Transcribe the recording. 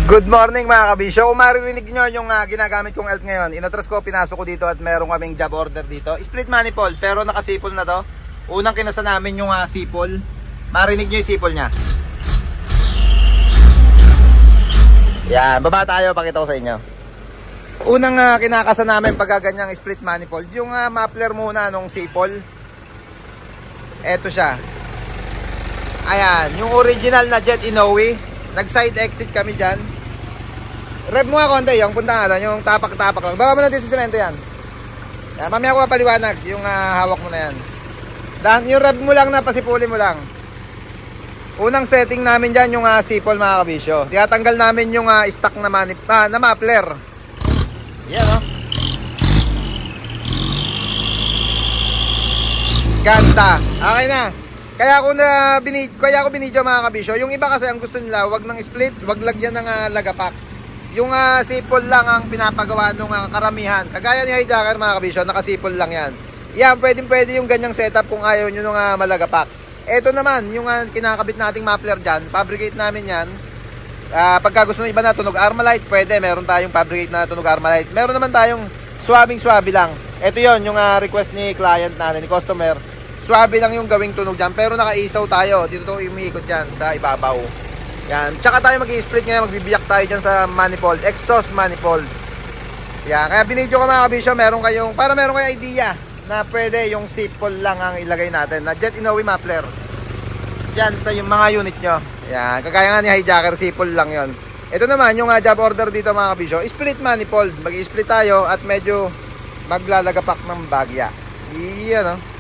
Good morning mga kabisyo. Kung maririnig nyo yung ginagamit kong elf ngayon, inatras ko, pinasok ko dito at meron kaming job order dito. Split manifold pero nakasipol na to. Unang kinasa namin yung sipol. Marinig nyo yung sipol nya. Yan, baba tayo, pakita ko sa inyo. Unang kinakasa namin pagka ganyang split manifold, yung muffler muna nung sipol. Eto siya. Ayan, yung original na Jet Inoue. Nag side exit kami dyan. Rev mo nga konti, yung punta nga doon, yung tapak-tapak lang. Baka mo natin sa semento yan. Yan, mamaya ko papaliwanag yung hawak mo na yan. Yung rev mo lang na pasipuli mo lang. Unang setting namin dyan yung sipol mga kabisyo. Tinatanggal namin yung stock na, na muffler. Yan o. Ganda. Okay na. Kaya ko binidyo mga kabisyo. Yung iba kasi ang gusto nila, wag ng split, wag lagyan ng lagapak. Yung sipol lang ang pinapagawa ng karamihan. Kagaya ni Hijacker mga kabisyo, nakasipol lang yan. Yan, pwede yung ganyang setup kung ayaw nyo nung malagapak. Ito naman, yung kinakabit nating muffler dyan, fabricate namin yan. Pagka gusto ng iba na tunog Armalite, pwede. Meron tayong fabricate na tunog Armalite. Meron naman tayong swabing-swabe lang. Ito yon yung request ni client natin, ni customer. Swabe lang yung gawing tunog dyan, pero naka-isaw tayo. Dito to umiikot dyan sa ibabaw. Yan, tsaka tayo mag-i-split ngayon, magbibiyak tayo dyan sa manifold, exhaust manifold. Yan, kaya binidyo ko mga kabisyo, meron kayong idea na pwede yung sipol lang ang ilagay natin na Jet Inoue muffler dyan sa yung mga unit nyo. Yan, kagaya nga ni Hijacker, sipol lang yon. Ito naman yung job order dito mga kabisyo, split manifold. Mag-i-split tayo at medyo maglalagapak ng bagya. Iyan o.